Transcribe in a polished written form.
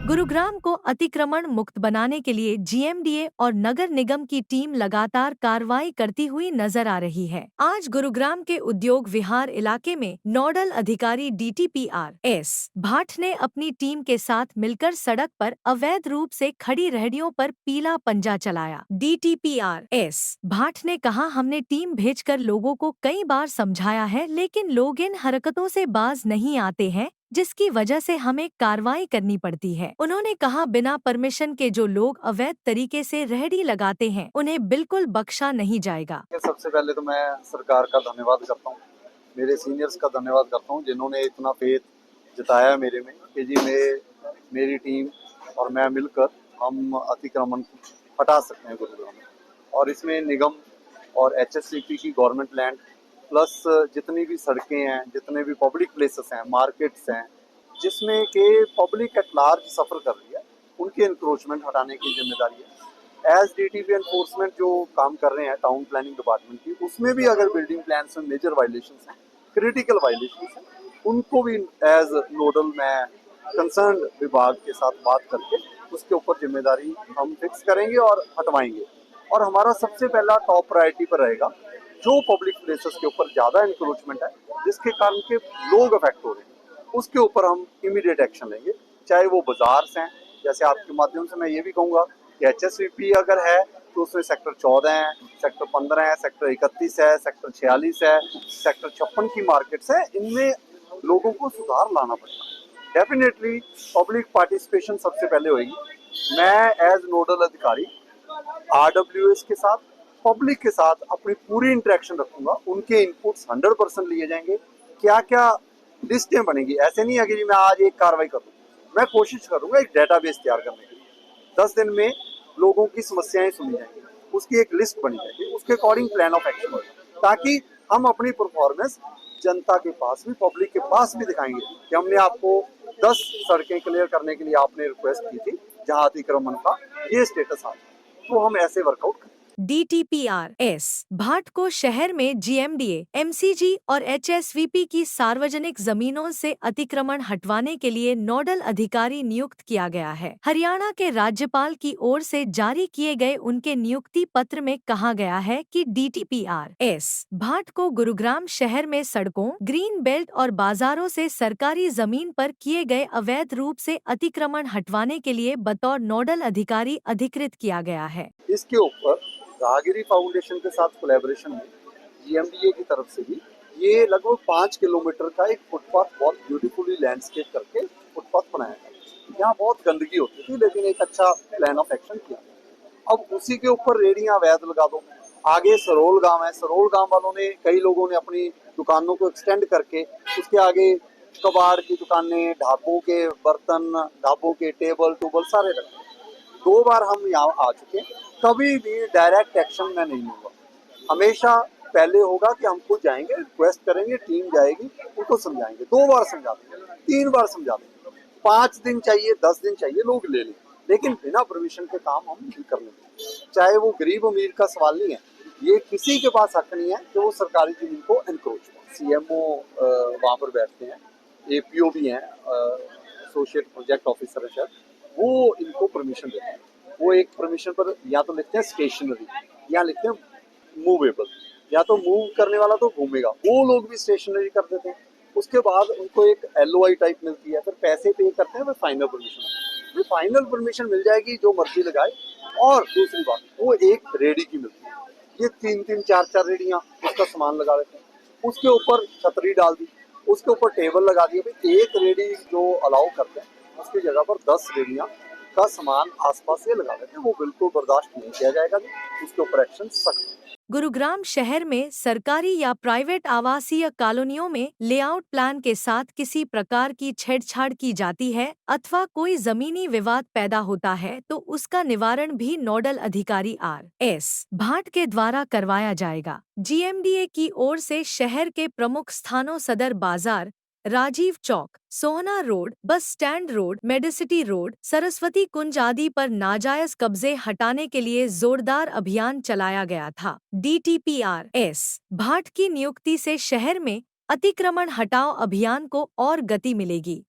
गुरुग्राम को अतिक्रमण मुक्त बनाने के लिए जीएमडीए और नगर निगम की टीम लगातार कार्रवाई करती हुई नजर आ रही है। आज गुरुग्राम के उद्योग विहार इलाके में नोडल अधिकारी डीटीपीआर भाट ने अपनी टीम के साथ मिलकर सड़क पर अवैध रूप से खड़ी रेहड़ियों पर पीला पंजा चलाया। डीटीपीआर भाट ने कहा, हमने टीम भेजकर लोगों को कई बार समझाया है, लेकिन लोग इन हरकतों से बाज नहीं आते हैं, जिसकी वजह से हमें कार्रवाई करनी पड़ती है। उन्होंने कहा, बिना परमिशन के जो लोग अवैध तरीके से रेहड़ी लगाते हैं उन्हें बिल्कुल बख्शा नहीं जाएगा। सबसे पहले तो मैं सरकार का धन्यवाद करता हूँ, मेरे सीनियर्स का धन्यवाद करता हूँ जिन्होंने इतना फेथ जताया मेरे में कि जी मेरी टीम और मैं मिलकर हम अतिक्रमण हटा सकते हैं गुरुग्राम में। और इसमें निगम और एचएससीपी की गवर्नमेंट लैंड प्लस जितनी भी सड़कें हैं, जितने भी पब्लिक प्लेसेस हैं, मार्केट्स हैं, जिसमें कि पब्लिक एट लार्ज सफ़र कर रही है, उनके इंक्रोचमेंट हटाने की जिम्मेदारी है। एज डीटीपी एनफोर्समेंट जो काम कर रहे हैं टाउन प्लानिंग डिपार्टमेंट की, उसमें भी अगर बिल्डिंग प्लान में मेजर वायलेशंस हैं, क्रिटिकल वायलेशंस हैं, उनको भी एज नोडल मैं कंसर्न विभाग के साथ बात करके उसके ऊपर जिम्मेदारी हम फिक्स करेंगे और हटवाएंगे। और हमारा सबसे पहला टॉप प्रायोरिटी पर रहेगा जो पब्लिक प्लेसेस के ऊपर ज़्यादा इंक्रोचमेंट है, जिसके कारण के लोग अफेक्ट हो रहे हैं, उसके ऊपर हम इमीडिएट एक्शन लेंगे। चाहे वो बाजार हैं, जैसे आपके माध्यम से मैं ये भी कहूँगा कि एचएसवीपी अगर है तो उसमें सेक्टर 14 है, सेक्टर 15 है, सेक्टर 31 है, सेक्टर 46 है, सेक्टर 56 की मार्केट्स है, इनमें लोगों को सुधार लाना पड़ेगा। डेफिनेटली पब्लिक पार्टिसिपेशन सबसे पहले होगी। मैं एज नोडल अधिकारी आरडब्ल्यूएस के साथ, पब्लिक के साथ अपनी पूरी इंटरेक्शन रखूंगा, उनके इनपुट्स 100% लिए जाएंगे। क्या क्या लिस्टें बनेंगी, ऐसे नहीं है कि जी मैं आज एक कार्रवाई करूँ, मैं कोशिश करूंगा एक डेटाबेस तैयार करने के लिए। 10 दिन में लोगों की समस्याएं सुनी जाएंगी, उसकी एक लिस्ट बनी जाएगी, उसके अकॉर्डिंग प्लान ऑफ एक्शन होगा, ताकि हम अपनी परफॉर्मेंस जनता के पास भी, पब्लिक के पास भी दिखाएंगे कि हमने आपको 10 सड़कें क्लियर करने के लिए आपने रिक्वेस्ट की थी जहां अतिक्रमण का ये स्टेटस आ गया, तो हम ऐसे वर्कआउट करें। डीटीपीआर भाट को शहर में जीएमडीए, एमसीजी और एचएसवीपी की सार्वजनिक जमीनों से अतिक्रमण हटवाने के लिए नोडल अधिकारी नियुक्त किया गया है। हरियाणा के राज्यपाल की ओर से जारी किए गए उनके नियुक्ति पत्र में कहा गया है कि डीटीपीआर भाट को गुरुग्राम शहर में सड़कों, ग्रीन बेल्ट और बाजारों से सरकारी जमीन पर किए गए अवैध रूप से अतिक्रमण हटवाने के लिए बतौर नोडल अधिकारी अधिकृत किया गया है। इसके ऊपर राहगिरी फाउंडेशन के साथ कोलैबोरेशन में जीएमडीए की तरफ से भी ये लगभग 5 किलोमीटर का एक फुटपाथ बहुत ब्यूटीफुली लैंडस्केप करके फुटपाथ बनाया गया। यहाँ बहुत गंदगी होती थी, लेकिन एक अच्छा प्लान ऑफ एक्शन किया। अब उसी के ऊपर रेहड़ियां अवैध लगा दो। आगे सरोल गांव है, सरोल गांव वालों ने, कई लोगों ने अपनी दुकानों को एक्सटेंड करके उसके आगे कबाड़ की दुकानें, ढाबों के बर्तन, ढाबों के टेबल टूबल सारे रखे। 2 बार हम यहाँ आ चुके हैं, कभी भी डायरेक्ट एक्शन में नहीं होगा। हमेशा पहले होगा कि हम खुद जाएंगे, रिक्वेस्ट करेंगे, टीम जाएगी, उनको समझाएंगे। 2 बार समझा देंगे, 3 बार समझा देंगे, 5 दिन चाहिए, 10 दिन चाहिए, लोग ले लें, लेकिन बिना परमिशन के काम हम नहीं करने देंगे। चाहे वो गरीब अमीर का सवाल नहीं है, ये किसी के पास हक नहीं है कि वो सरकारी जमीन को एनक्रोच करे। सीएमओ वहाँ पर बैठते हैं, एपीओ भी हैं, एसोसिएट प्रोजेक्ट ऑफिसर है शायद, वो इनको परमिशन देते हैं। वो एक परमिशन पर या तो लिखते हैं स्टेशनरी, या लिखते हैं मूवेबल, या तो मूव करने वाला तो घूमेगा, वो लोग भी स्टेशनरी कर देते हैं। उसके बाद उनको एक एलओआई टाइप मिलती है, फिर पैसे पे करते हैं, फिर फाइनल परमिशन। फाइनल परमिशन मिल जाएगी, जो मर्जी लगाए। और दूसरी बात, वो एक रेडी की मिलती है, ये 3-3, 4-4 रेडियां उसका सामान लगा देते हैं, उसके ऊपर छतरी डाल दी, उसके ऊपर टेबल लगा दिया। भाई एक रेडी जो अलाउ करते हैं, उसकी जगह पर 10 रेडियां का सामान आसपास से लगा देते हैं, वो बिल्कुल बर्दाश्त नहीं किया जाएगा, उसके ऊपर एक्शन सख्त। गुरुग्राम शहर में सरकारी या प्राइवेट आवासीय कॉलोनियों में लेआउट प्लान के साथ किसी प्रकार की छेड़छाड़ की जाती है अथवा कोई जमीनी विवाद पैदा होता है तो उसका निवारण भी नोडल अधिकारी भाट के द्वारा करवाया जाएगा। जीएमडीए की ओर से शहर के प्रमुख स्थानों Sadar Bazaar, Rajiv Chowk, Sohna road, bus stand road, Medicity road, Saraswati Kunj आदि पर नाजायज कब्जे हटाने के लिए जोरदार अभियान चलाया गया था। डीटीपीआर भाट की नियुक्ति से शहर में अतिक्रमण हटाओ अभियान को और गति मिलेगी।